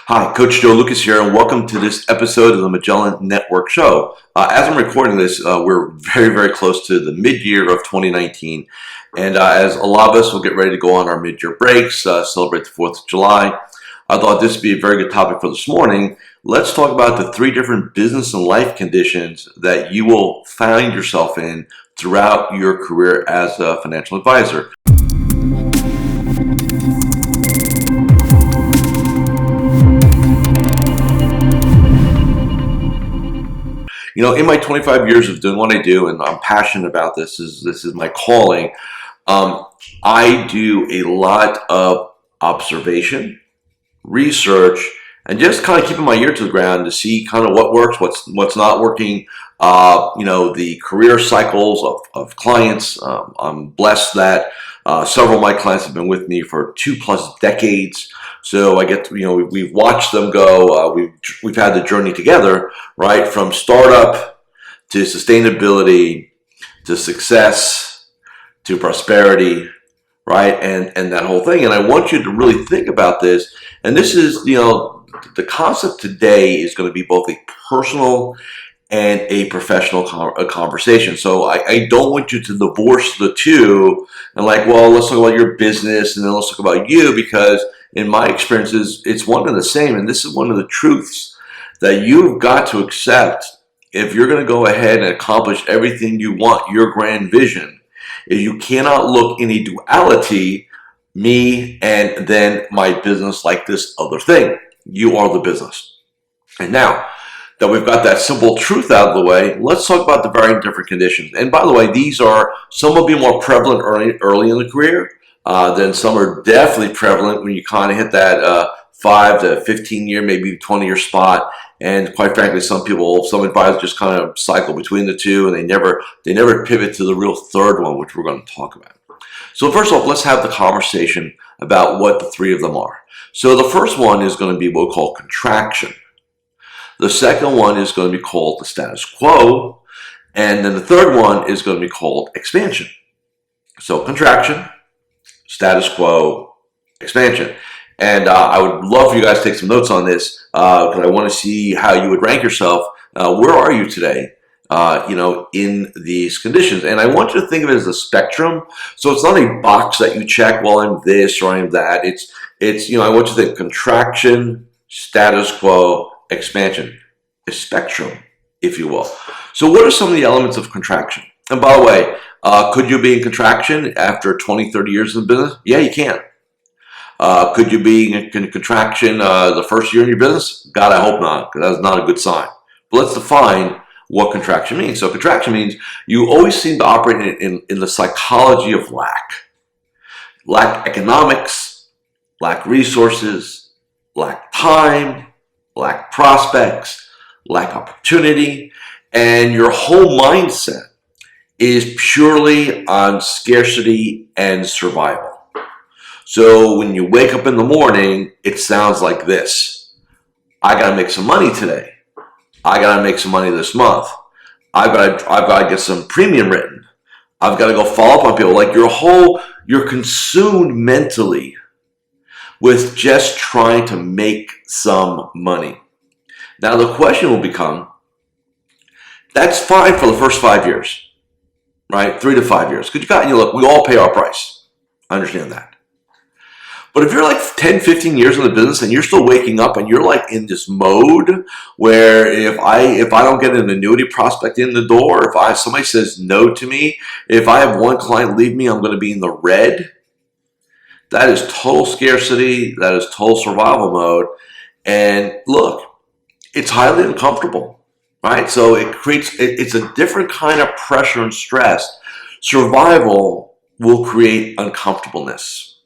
Hi, Coach Joe Lucas here, and welcome to this episode of the Magellan Network Show. As I'm recording this, we're very close to the mid-year of 2019, and as a lot of us will get ready to go on our mid-year breaks, celebrate the 4th of July, I thought this would be a very good topic for this morning. Let's talk about the 3 different business and life conditions that you will find yourself in throughout your career as a financial advisor. You know, in my 25 years of doing what I do, and I'm passionate about this is my calling. I do a lot of observation, research, and just kind of keeping my ear to the ground to see kind of what works, what's not working. The career cycles of clients. I'm blessed that several of my clients have been with me for 2+ decades. So I get to, we've watched them go. We've had the journey together, right? From startup to sustainability to success to prosperity, right? And that whole thing. And I want you to really think about this. And this is, the concept today is going to be both a personal and a professional conversation. So I don't want you to divorce the two and let's talk about your business and then let's talk about you, because in my experiences, it's one and the same. And this is one of the truths that you've got to accept if you're going to go ahead and accomplish everything you want, your grand vision, is you cannot look in a duality, me and then my business, like this other thing. You are the business. And now that we've got that simple truth out of the way, let's talk about the varying different conditions. And by the way, some will be more prevalent early in the career. Then some are definitely prevalent when you kind of hit that 5 to 15 year, maybe 20-year spot. And quite frankly, some advisors just kind of cycle between the two, and they never pivot to the real third one, which we're going to talk about. So first off, let's have the conversation about what the 3 of them are. So the first one is going to be what we call contraction. The second one is going to be called the status quo. And then the third one is going to be called expansion. So contraction, status quo, expansion. And I would love for you guys to take some notes on this because I want to see how you would rank yourself. Where are you today, in these conditions? And I want you to think of it as a spectrum. So it's not a box that you check, well, I'm this or I'm that. It's I want you to think contraction, status quo, expansion, a spectrum, if you will. So what are some of the elements of contraction? And by the way, could you be in contraction after 20, 30 years in business? Yeah, you can. Could you be in contraction the first year in your business? God, I hope not, because that's not a good sign. But let's define what contraction means. So contraction means you always seem to operate in the psychology of lack. Lack economics, lack resources, lack time, lack prospects, lack opportunity, and your whole mindset is purely on scarcity and survival. So when you wake up in the morning, it sounds like this: I got to make some money today. I got to make some money this month. I've got to get some premium written. I've got to go follow up on people. You're consumed mentally with just trying to make some money. Now the question will become, that's fine for the first 5 years, right? 3 to 5 years. Because we all pay our price. I understand that. But if you're 10, 15 years in the business and you're still waking up and you're in this mode where if I don't get an annuity prospect in the door, if somebody says no to me, if I have one client leave me, I'm going to be in the red. That is total scarcity. That is total survival mode. And look, it's highly uncomfortable, right? So it's a different kind of pressure and stress. Survival will create uncomfortableness.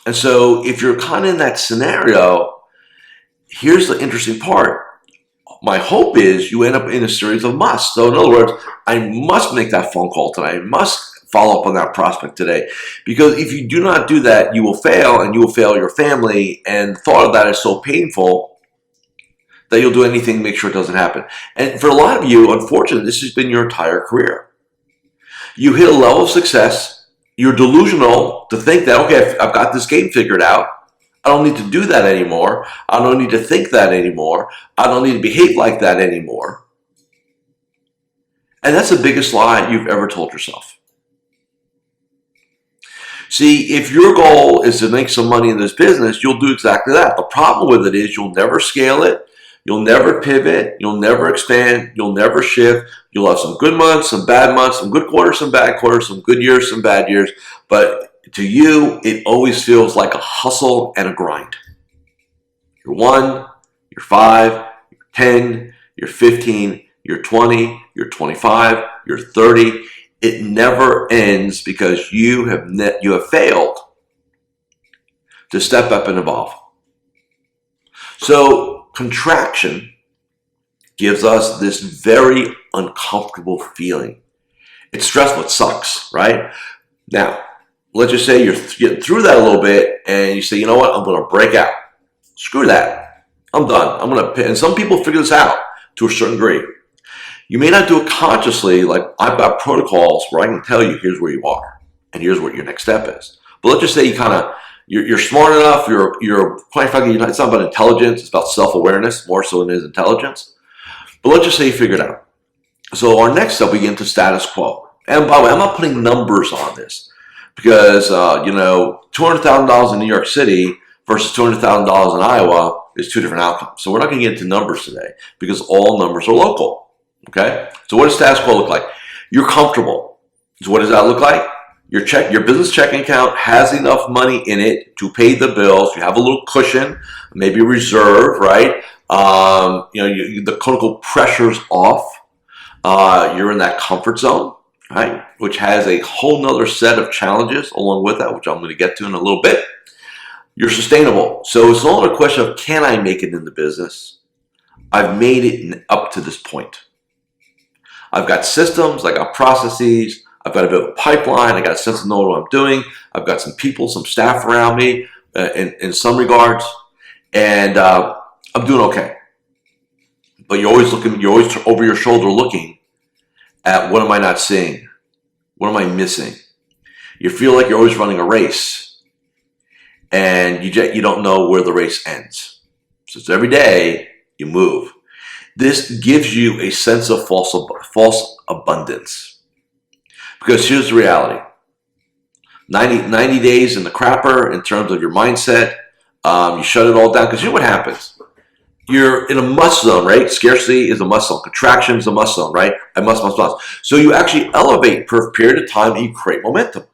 And so if you're kind of in that scenario, here's the interesting part. My hope is you end up in a series of musts. So in other words, I must make that phone call today. I must follow up on that prospect today. Because if you do not do that, you will fail, and you will fail your family. And the thought of that is so painful that you'll do anything to make sure it doesn't happen. And for a lot of you, unfortunately, this has been your entire career. You hit a level of success. You're delusional to think that, okay, I've got this game figured out. I don't need to do that anymore. I don't need to think that anymore. I don't need to behave like that anymore. And that's the biggest lie you've ever told yourself. See, if your goal is to make some money in this business, you'll do exactly that. The problem with it is you'll never scale it. You'll never pivot. You'll never expand. You'll never shift. You'll have some good months, some bad months, some good quarters, some bad quarters, some good years, some bad years. But to you, it always feels like a hustle and a grind. You're 1, you're 5, you're 10, you're 15, you're 20, you're 25, you're 30. It never ends because you have failed to step up and evolve. So contraction gives us this very uncomfortable feeling. It's stressful. It sucks, right? Now, let's just say you're getting through that a little bit and you say, you know what? I'm going to break out. Screw that. I'm done. And some people figure this out to a certain degree. You may not do it consciously, like I've got protocols where I can tell you here's where you are and here's what your next step is. But let's just say you're smart enough, you're quite frankly, it's not about intelligence, it's about self-awareness more so than it is intelligence. But let's just say you figured it out. So our next step, we get into status quo. And by the way, I'm not putting numbers on this because, $200,000 in New York City versus $200,000 in Iowa is two different outcomes. So we're not going to get into numbers today because all numbers are local. Okay, so what does status quo look like? You're comfortable. So what does that look like? Your business checking account has enough money in it to pay the bills. You have a little cushion, maybe a reserve, right? The clinical pressure's off. You're in that comfort zone, right? Which has a whole nother set of challenges along with that, which I'm going to get to in a little bit. You're sustainable. So it's not a question of can I make it in the business? I've made it up to this point. I've got systems, I got processes, I've got a bit of a pipeline, I got a sense of knowing what I'm doing, I've got some people, some staff around me in some regards, and I'm doing okay. But you're always over your shoulder looking at what am I not seeing? What am I missing? You feel like you're always running a race, and you don't know where the race ends. So it's every day you move. This gives you a sense of false abundance. Because here's the reality. 90 days in the crapper in terms of your mindset. You shut it all down. Because here's what happens. You're in a must zone, right? Scarcity is a must zone. Contraction is a must zone, right? I must. So you actually elevate for a period of time and you create momentum.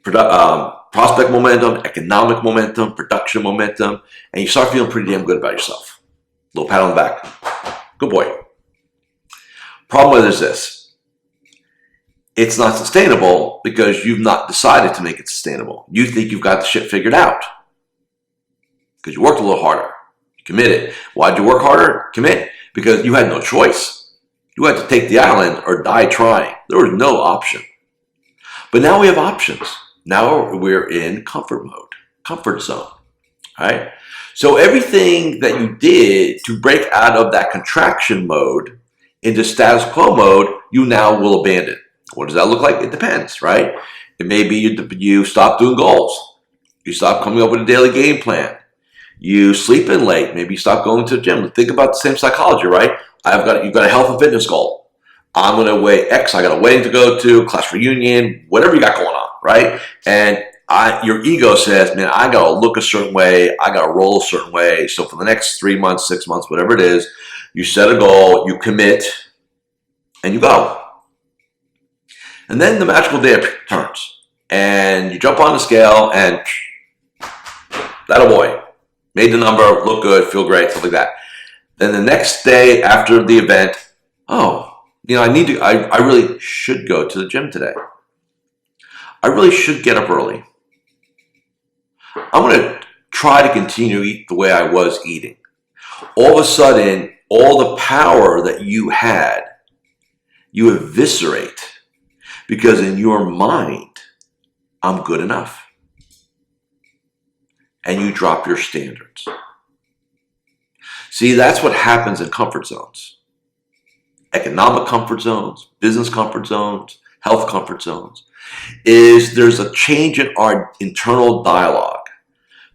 Prospect momentum, economic momentum, production momentum. And you start feeling pretty damn good about yourself. Little pat on the back. Good boy. Problem with it is this. It's not sustainable because you've not decided to make it sustainable. You think you've got the shit figured out. Because you worked a little harder. You committed. Why'd you work harder? Commit. Because you had no choice. You had to take the island or die trying. There was no option. But now we have options. Now we're in comfort mode. Comfort zone. All right? So everything that you did to break out of that contraction mode into status quo mode, you now will abandon. What does that look like? It depends, right? It may be you stop doing goals. You stop coming up with a daily game plan. You sleep in late. Maybe you stop going to the gym. Think about the same psychology, right? You've got a health and fitness goal. I'm going to weigh X. I got a wedding to go to, class reunion, whatever you got going on, right? And your ego says, man, I got to look a certain way. I got to roll a certain way. So for the next 3 months, 6 months, whatever it is, you set a goal, you commit, and you go. And then the magical day turns. And you jump on the scale and that boy, made the number, look good, feel great, stuff like that. Then the next day after the event, I really should go to the gym today. I really should get up early. I'm going to try to continue to eat the way I was eating. All of a sudden, all the power that you had, you eviscerate because in your mind, I'm good enough. And you drop your standards. See, that's what happens in comfort zones. Economic comfort zones, business comfort zones, health comfort zones, is there's a change in our internal dialogue.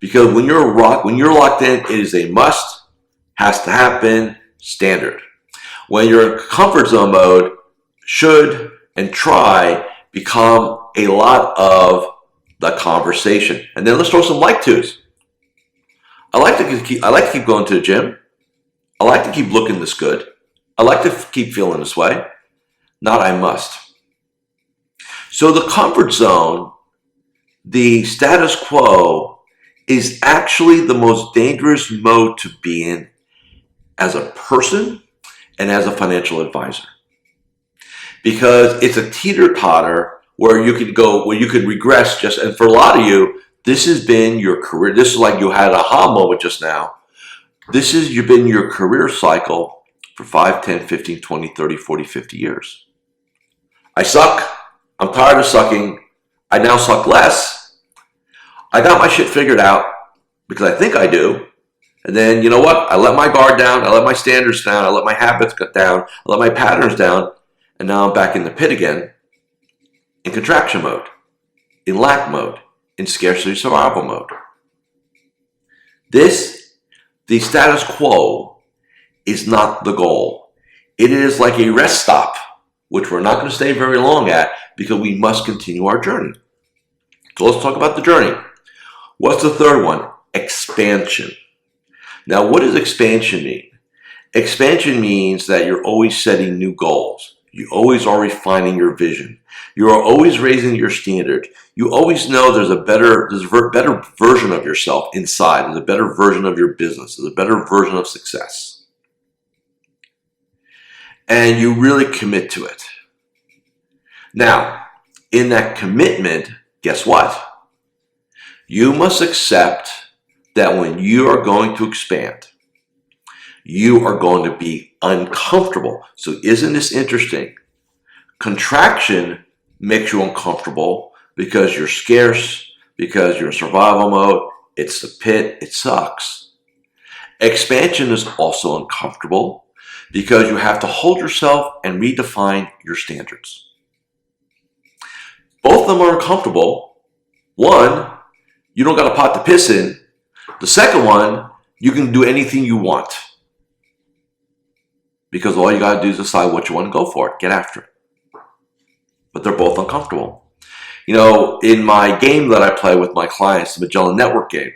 Because when you're locked in, it is a must, has to happen, standard. When you're in comfort zone mode, should and try become a lot of the conversation. And then let's throw some like twos. I like to keep going to the gym. I like to keep looking this good. I like to keep feeling this way. Not I must. So the comfort zone, the status quo, is actually the most dangerous mode to be in as a person and as a financial advisor. Because it's a teeter-totter where you could regress and for a lot of you, this has been your career. This is like you had an aha moment just now. You've been your career cycle for 5, 10, 15, 20, 30, 40, 50 years. I suck. I'm tired of sucking. I now suck less. I got my shit figured out because I think I do. And then, you know what? I let my guard down. I let my standards down. I let my habits cut down. I let my patterns down. And now I'm back in the pit again in contraction mode, in lack mode, in scarcity survival mode. The status quo is not the goal. It is like a rest stop, which we're not going to stay very long at because we must continue our journey. So let's talk about the journey. What's the third one? Expansion. Now, what does expansion mean? Expansion means that you're always setting new goals. You always are refining your vision. You are always raising your standard. You always know there's a better version of yourself inside. There's a better version of your business. There's a better version of success. And you really commit to it. Now, in that commitment, guess what? You must accept that when you are going to expand, you are going to be uncomfortable. So isn't this interesting? Contraction makes you uncomfortable because you're scarce, because you're in survival mode. It's the pit. It sucks. Expansion is also uncomfortable because you have to hold yourself and redefine your standards. Both of them are uncomfortable. One, you don't got a pot to piss in. The second one, you can do anything you want. Because all you got to do is decide what you want to go for. Get after it. But they're both uncomfortable. You know, in my game that I play with my clients, the Magellan Network game,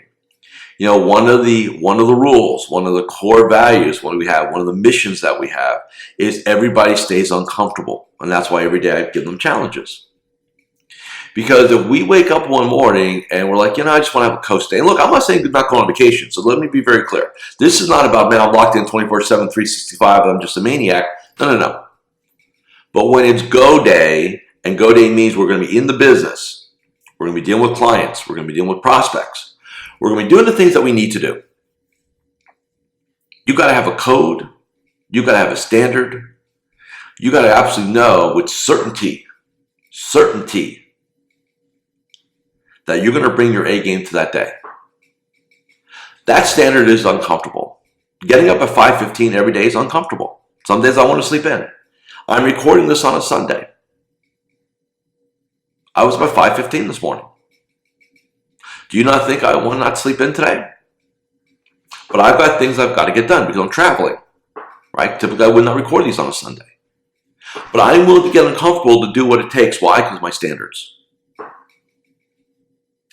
you know, one of the rules, one of the core values, one of the missions that we have is everybody stays uncomfortable. And that's why every day I give them challenges. Because if we wake up one morning and we're like, you know, I just want to have a coast day. And look, I'm not saying not go on vacation. So let me be very clear. This is not about, man, I'm locked in 24/7, 365, and I'm just a maniac. No. But when it's go day, and go day means we're going to be in the business. We're going to be dealing with clients. We're going to be dealing with prospects. We're going to be doing the things that we need to do. You got to have a code. You got to have a standard. You got to absolutely know with certainty, that you're going to bring your A game to that day. That standard is uncomfortable. Getting up at 5:15 every day is uncomfortable. Some days I want to sleep in. I'm recording this on a Sunday. I was up at 5:15 this morning. Do you not think I want to not sleep in today? But I've got things I've got to get done because I'm traveling, right? Typically I would not record these on a Sunday. But I'm willing to get uncomfortable to do what it takes. Why? Because of my standards.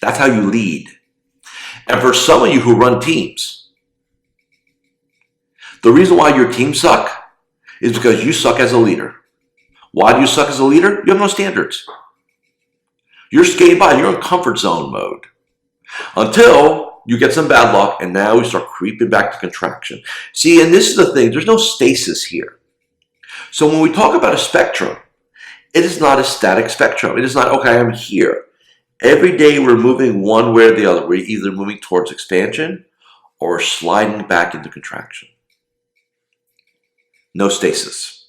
That's how you lead. And for some of you who run teams, the reason why your teams suck is because you suck as a leader. Why do you suck as a leader? You have no standards. You're skating by. You're in comfort zone mode. Until you get some bad luck, and now we start creeping back to contraction. See, and this is the thing. There's no stasis here. So when we talk about a spectrum, it is not a static spectrum. It is not, okay, I'm here. Every day we're moving one way or the other. We're either moving towards expansion or sliding back into contraction. No stasis.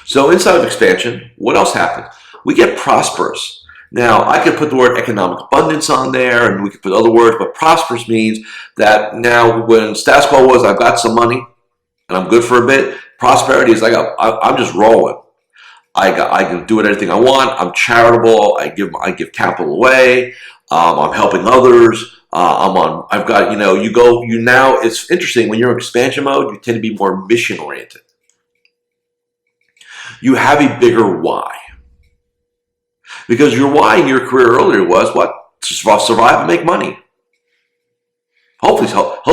So inside of expansion, what else happens? We get prosperous. Now, I could put the word economic abundance on there, and we could put other words, but prosperous means that now when status quo was I've got some money and I'm good for a bit, prosperity is like I'm just rolling. I can do anything I want. I'm charitable. I give capital away. I'm helping others. I've got, it's interesting when you're in expansion mode, you tend to be more mission oriented. You have a bigger why. Because your why in your career earlier was what? To survive and make money. Hopefully help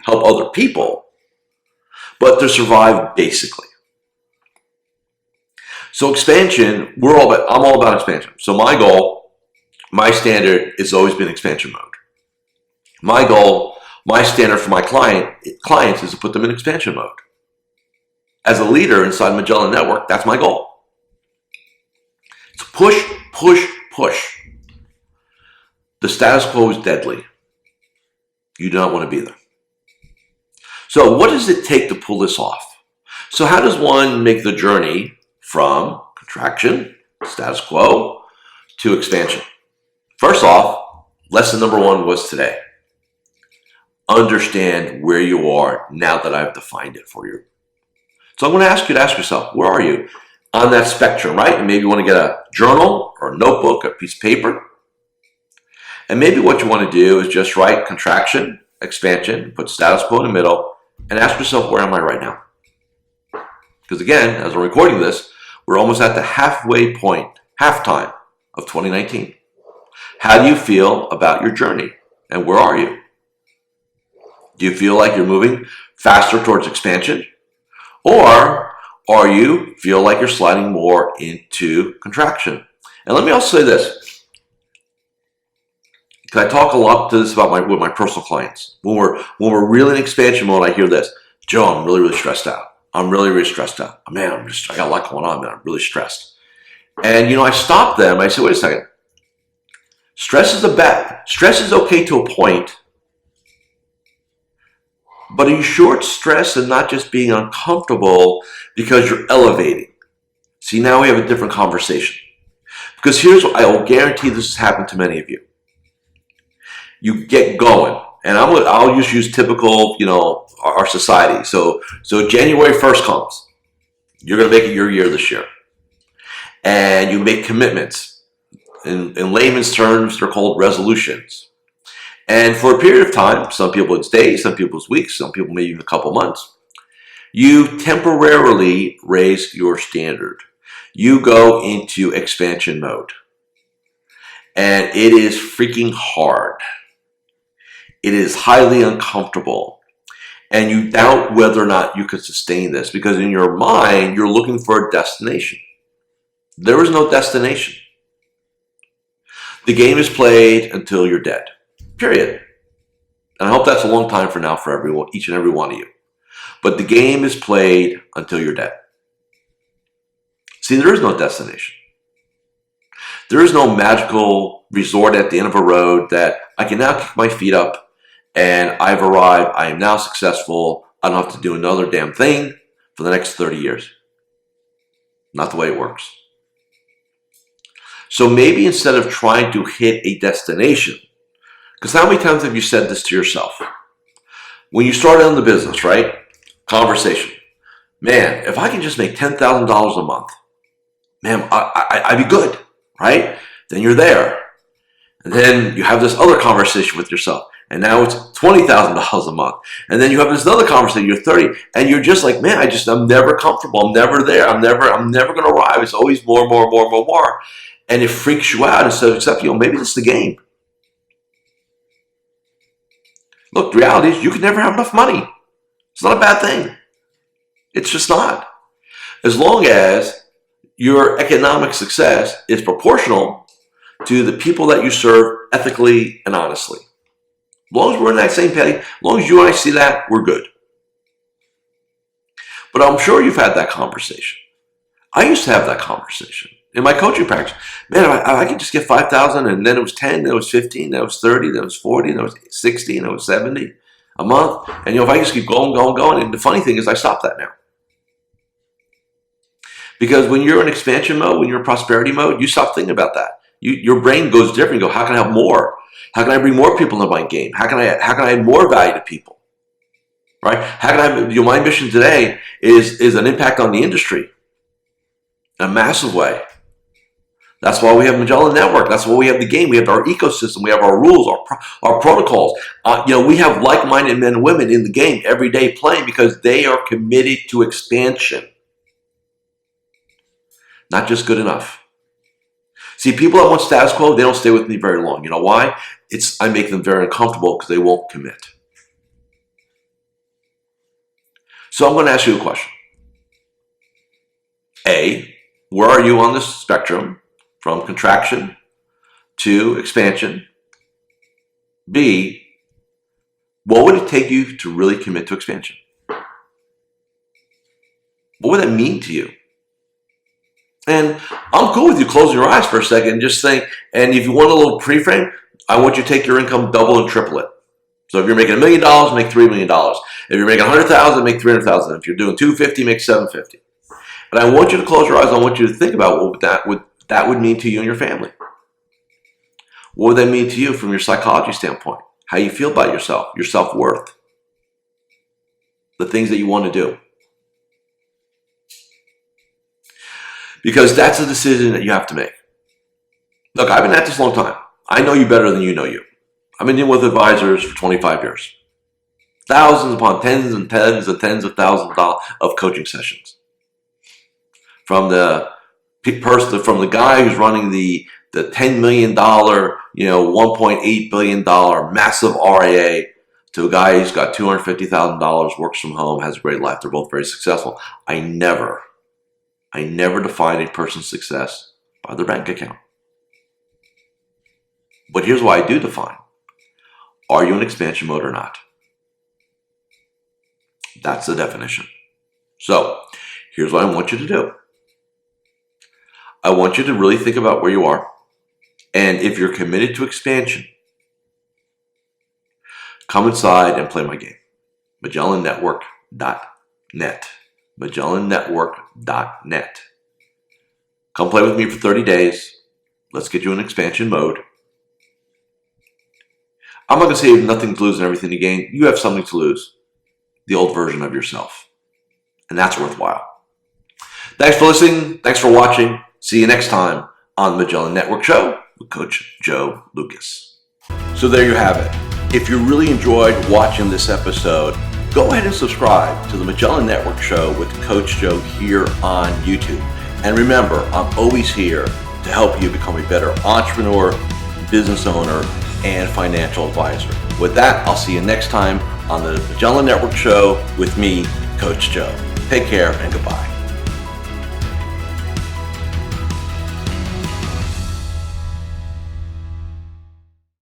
other people, but to survive basically. So expansion, I'm all about expansion. So my goal, my standard has always been expansion mode. My goal, my standard for my clients is to put them in expansion mode. As a leader inside Magellan Network, that's my goal. It's push, push, push. The status quo is deadly. You do not want to be there. So what does it take to pull this off? So how does one make the journey from contraction, status quo, to expansion? First off, lesson number 1 was today. Understand where you are now that I've defined it for you. So I'm going to ask you to ask yourself, where are you on that spectrum, right? And maybe you want to get a journal or a notebook, a piece of paper. And maybe what you want to do is just write contraction, expansion, put status quo in the middle, and ask yourself, where am I right now? Because again, as I'm recording this, we're almost at the halfway point, halftime of 2019. How do you feel about your journey? And where are you? Do you feel like you're moving faster towards expansion? Or are you feel like you're sliding more into contraction? And let me also say this, because I talk a lot to this about with my personal clients. When we're really in expansion mode, I hear this, Joe, I'm really, really stressed out. I'm really, really stressed out. Man, I got a lot going on, man. I'm really stressed. And I stop them. I say, wait a second. Stress is okay to a point. But are you sure it's stress and not just being uncomfortable because you're elevating? See, now we have a different conversation. Because here's what I will guarantee this has happened to many of you. You get going, and I'll just use typical, our society. So January 1st comes. You're going to make it your year this year. And you make commitments. In layman's terms, they're called resolutions. And for a period of time, some people it's days, some people it's weeks, some people maybe even a couple months, you temporarily raise your standard. You go into expansion mode. And it is freaking hard. It is highly uncomfortable. And you doubt whether or not you could sustain this because in your mind, you're looking for a destination. There is no destination. The game is played until you're dead. Period. And I hope that's a long time for now for everyone, each and every one of you. But the game is played until you're dead. See, there is no destination. There is no magical resort at the end of a road that I can now kick my feet up and I've arrived. I am now successful. I don't have to do another damn thing for the next 30 years. Not the way it works. So maybe instead of trying to hit a destination, because how many times have you said this to yourself? When you started in the business, right? Conversation. Man, if I can just make $10,000 a month, man, I'd be good, right? Then you're there. And then you have this other conversation with yourself. And now it's $20,000 a month. And then you have this other conversation, you're 30. And you're just like, man, I'm never comfortable. I'm never there. I'm never going to arrive. It's always more. And it freaks you out instead of accepting, maybe this is the game. Look, the reality is you can never have enough money. It's not a bad thing. It's just not. As long as your economic success is proportional to the people that you serve ethically and honestly. As long as we're in that same petty, as long as you and I see that, we're good. But I'm sure you've had that conversation. I used to have that conversation in my coaching practice. Man, if I could just get 5,000 and then it was 10, then it was 15, then it was 30, then it was 40, then it was 60, then it was 70 a month. And if I just keep going, and the funny thing is I stopped that now. Because when you're in expansion mode, when you're in prosperity mode, you stop thinking about that. Your brain goes different. You go, how can I have more? How can I bring more people into my game? How can I add more value to people? Right? How can my mission today is an impact on the industry in a massive way. That's why we have Magellan Network. That's why we have the game. We have our ecosystem. We have our rules, our protocols. We have like-minded men and women in the game every day playing because they are committed to expansion. Not just good enough. See, people that want status quo, they don't stay with me very long. You know why? I make them very uncomfortable because they won't commit. So I'm going to ask you a question. A, where are you on this spectrum from contraction to expansion? B, what would it take you to really commit to expansion? What would that mean to you? And I'm cool with you closing your eyes for a second and just think, and if you want a little pre-frame, I want you to take your income, double and triple it. So if you're making $1 million, make $3 million. If you're making $100,000, make $300,000. If you're doing $250, make $750. And I want you to close your eyes. I want you to think about what that would mean to you and your family. What would that mean to you from your psychology standpoint? How you feel about yourself, your self-worth, the things that you want to do. Because that's a decision that you have to make. Look, I've been at this a long time. I know you better than you know you. I've been dealing with advisors for 25 years. Thousands upon tens and tens and tens of thousands of coaching sessions. From the guy who's running the $10 million, $1.8 billion massive RIA to a guy who's got $250,000, works from home, has a great life. They're both very successful. I never define a person's success by their bank account. But here's what I do define. Are you in expansion mode or not? That's the definition. So here's what I want you to do. I want you to really think about where you are. And if you're committed to expansion, come inside and play my game. MagellanNetwork.net. MagellanNetwork.net. Come play with me for 30 days. Let's get you in expansion mode. I'm not going to say you have nothing to lose and everything to gain. You have something to lose. The old version of yourself. And that's worthwhile. Thanks for listening. Thanks for watching. See you next time on the Magellan Network Show with Coach Joe Lucas. So there you have it. If you really enjoyed watching this episode, go ahead and subscribe to the Magellan Network Show with Coach Joe here on YouTube. And remember, I'm always here to help you become a better entrepreneur, business owner, and financial advisor. With that, I'll see you next time on the Magellan Network Show with me, Coach Joe. Take care and goodbye.